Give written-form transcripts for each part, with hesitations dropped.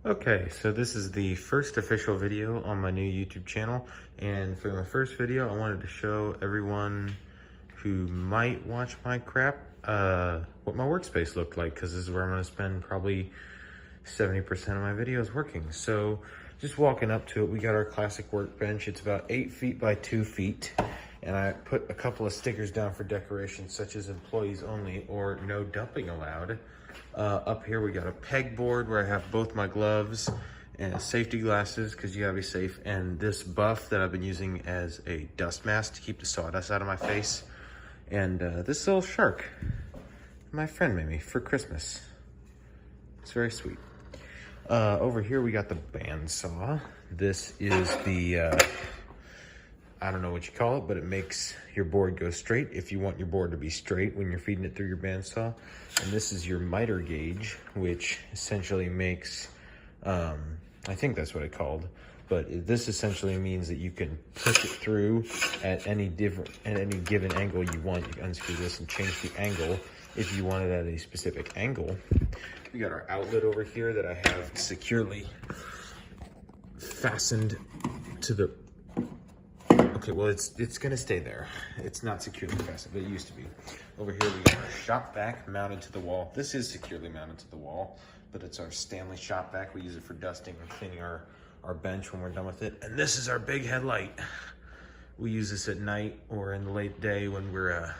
Okay, so this is the first official video on my new YouTube channel, and for my first video I wanted to show everyone who might watch my crap what my workspace looked like, because this is where I'm going to spend probably 70% of my videos working. So just walking up to it, we got our classic workbench. It's about 8 feet by 2 feet, and I put a couple of stickers down for decoration, such as employees only or no dumping allowed. Up here we got a pegboard where I have both my gloves and safety glasses, because you gotta be safe, and this buff that I've been using as a dust mask to keep the sawdust out of my face, and this little shark my friend made me for Christmas. It's very sweet. Over here we got the bandsaw. This is the I don't know what you call it, but it makes your board go straight if you want your board to be straight when you're feeding it through your bandsaw. And this is your miter gauge, which essentially makes, I think that's what it's called, but this essentially means that you can push it through at any given angle you want. You can unscrew this and change the angle if you want it at a specific angle. We got our outlet over here that I have securely fastened to the, okay, well, it's gonna stay there. It's not securely fastened, but it used to be. Over here, we got our shop vac mounted to the wall. This is securely mounted to the wall, but it's our Stanley shop vac. We use it for dusting and cleaning our bench when we're done with it. And this is our big headlight. We use this at night or in the late day when we're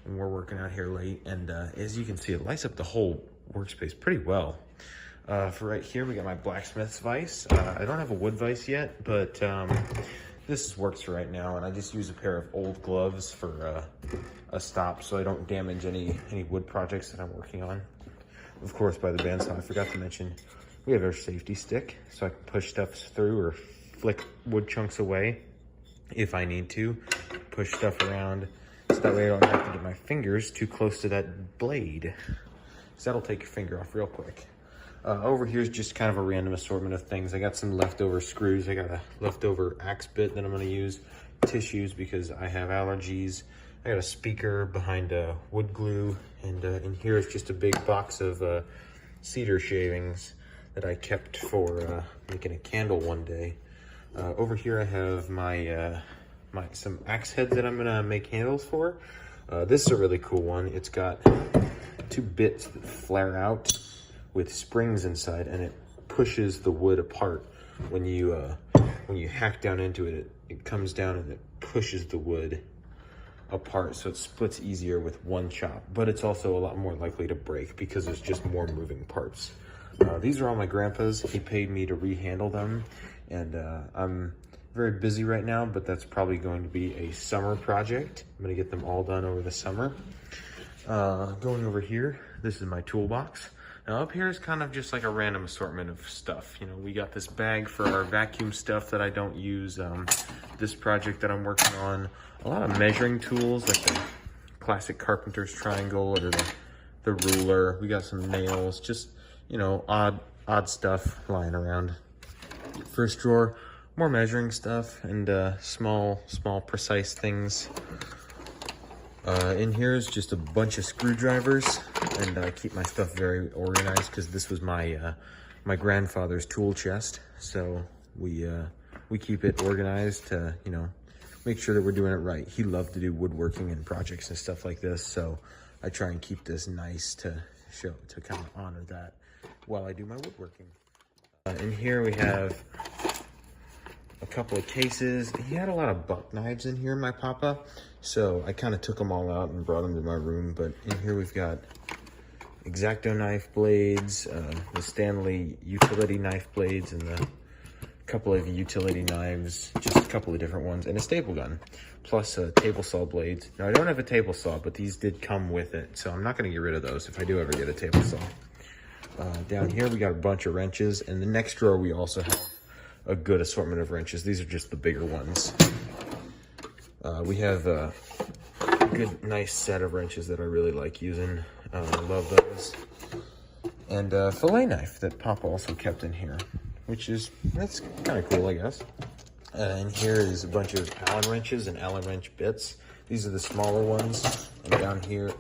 working out here late. And as you can see, it lights up the whole workspace pretty well. For right here, we got my blacksmith's vise. I don't have a wood vise yet, but this works for right now, and I just use a pair of old gloves for a stop so I don't damage any wood projects that I'm working on. Of course, by the bandsaw, I forgot to mention, we have our safety stick, so I can push stuff through or flick wood chunks away if I need to. Push stuff around, so that way I don't have to get my fingers too close to that blade, because that'll take your finger off real quick. Over here is just kind of a random assortment of things. I got some leftover screws. I got a leftover axe bit that I'm going to use. Tissues because I have allergies. I got a speaker behind wood glue. And in here is just a big box of cedar shavings that I kept for making a candle one day. Over here I have my some axe heads that I'm going to make handles for. This is a really cool one. It's got 2 bits that flare out with springs inside, and it pushes the wood apart. When you hack down into it, it comes down and it pushes the wood apart, so it splits easier with one chop, but it's also a lot more likely to break because there's just more moving parts. These are all my grandpa's. He paid me to rehandle them, and I'm very busy right now, but that's probably going to be a summer project. I'm gonna get them all done over the summer. Going over here, this is my toolbox. Now up here is kind of just like a random assortment of stuff. You know, we got this bag for our vacuum stuff that I don't use. This project that I'm working on, a lot of measuring tools like the classic carpenter's triangle or the ruler. We got some nails, just, you know, odd stuff lying around. First drawer, more measuring stuff and small precise things. In here is just a bunch of screwdrivers, and I keep my stuff very organized because this was my my grandfather's tool chest. So we keep it organized to, you know, make sure that we're doing it right. He loved to do woodworking and projects and stuff like this, so I try and keep this nice to kind of honor that while I do my woodworking. In here we have a couple of cases. He had a lot of buck knives in here, my papa, so I kind of took them all out and brought them to my room. But in here we've got X-Acto knife blades, the Stanley utility knife blades, and a couple of utility knives, just a couple of different ones, and a staple gun, plus table saw blades. Now I don't have a table saw, but these did come with it, so I'm not going to get rid of those if I do ever get a table saw. Down here we got a bunch of wrenches, and the next drawer we also have a good assortment of wrenches. These are just the bigger ones. We have a good, nice set of wrenches that I really like using. I love those. And a fillet knife that Papa also kept in here, that's kind of cool, I guess. And here is a bunch of Allen wrenches and Allen wrench bits. These are the smaller ones. And down here,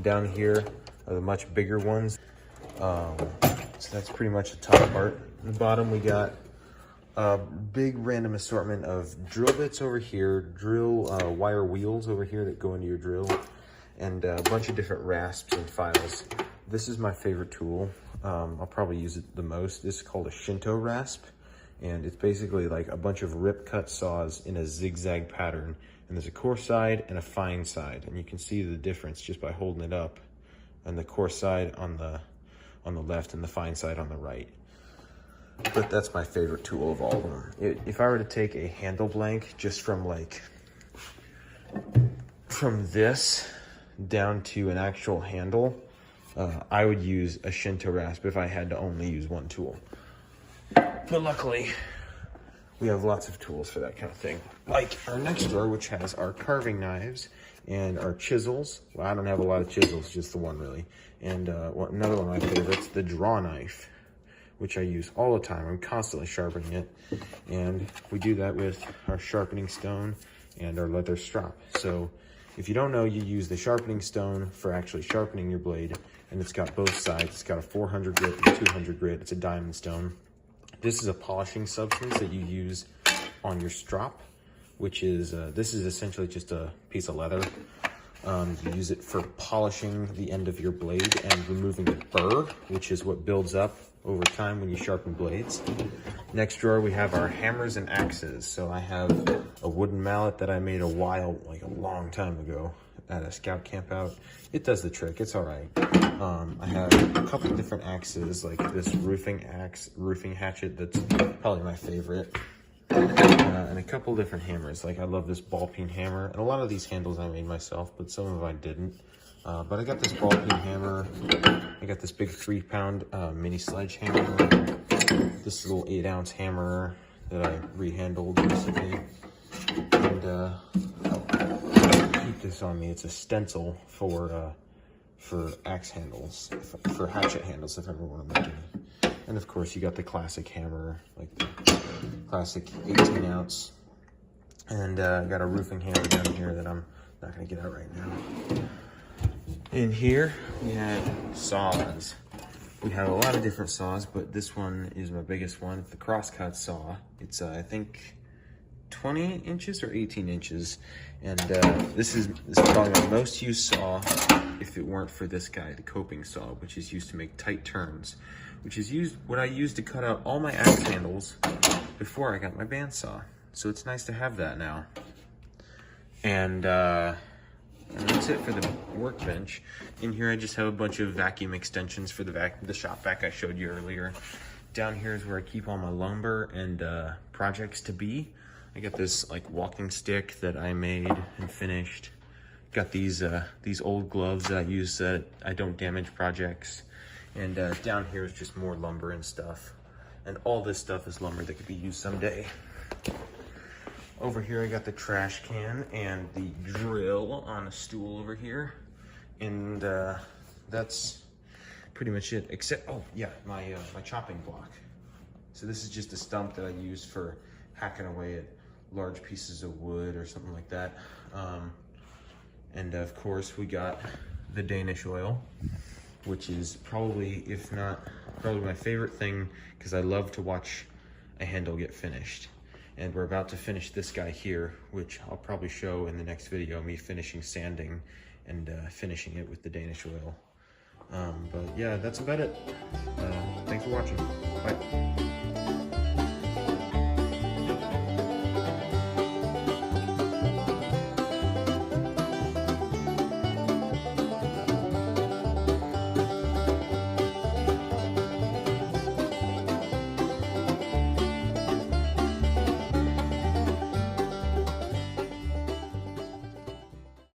down here are the much bigger ones. So that's pretty much the top part. In the bottom, we got a big random assortment of drill bits over here, drill wire wheels over here that go into your drill, and a bunch of different rasps and files. This is my favorite tool. I'll probably use it the most. This is called a Shinto rasp, and it's basically like a bunch of rip cut saws in a zigzag pattern. And there's a coarse side and a fine side, and you can see the difference just by holding it up. And the coarse side on the left and the fine side on the right. But that's my favorite tool of all of them. If I were to take a handle blank just from this down to an actual handle, I would use a Shinto rasp if I had to only use one tool. But luckily, we have lots of tools for that kind of thing. Like our next drawer, which has our carving knives and our chisels. Well, I don't have a lot of chisels, just the one really. And another one of my favorites, the draw knife, which I use all the time. I'm constantly sharpening it. And we do that with our sharpening stone and our leather strop. So if you don't know, you use the sharpening stone for actually sharpening your blade. And it's got both sides. It's got a 400 grit and 200 grit. It's a diamond stone. This is a polishing substance that you use on your strop, which is, this is essentially just a piece of leather. You use it for polishing the end of your blade and removing the burr, which is what builds up over time when you sharpen blades. Next drawer, we have our hammers and axes. So I have a wooden mallet that I made a long time ago at a scout camp out. It does the trick, it's all right. I have a couple different axes, like this roofing hatchet that's probably my favorite. And a couple different hammers. Like I love this ball peen hammer, and a lot of these handles I made myself, but some of them I didn't. But I got this ball peen hammer. I got this big 3-pound mini sledgehammer. This little 8-ounce hammer that I rehandled recently. And keep this on me. It's a stencil for axe handles, for hatchet handles, if I ever want to make any. And of course, you got the classic hammer, like the classic 18-ounce. And I got a roofing hammer down here that I'm not going to get out right now. In here, we have saws. We have a lot of different saws, but this one is my biggest one. It's the crosscut saw. It's, I think, 20 inches or 18 inches. And this is probably my most used saw if it weren't for this guy, the coping saw, which is used to make tight turns, which is what I used to cut out all my axe handles before I got my bandsaw. So it's nice to have that now. And that's it for the workbench. In here, I just have a bunch of vacuum extensions for the shop vac I showed you earlier. Down here is where I keep all my lumber and projects to be. I got this like walking stick that I made and finished. Got these old gloves that I use that I don't damage projects. And down here is just more lumber and stuff. And all this stuff is lumber that could be used someday. Over here, I got the trash can and the drill on a stool over here. And that's pretty much it, except, oh yeah, my chopping block. So this is just a stump that I use for hacking away at large pieces of wood or something like that. And of course, we got the Danish oil, which is probably, if not, probably my favorite thing, because I love to watch a handle get finished. And we're about to finish this guy here, which I'll probably show in the next video, me finishing sanding and finishing it with the Danish oil. But yeah, that's about it. Thanks for watching. Bye.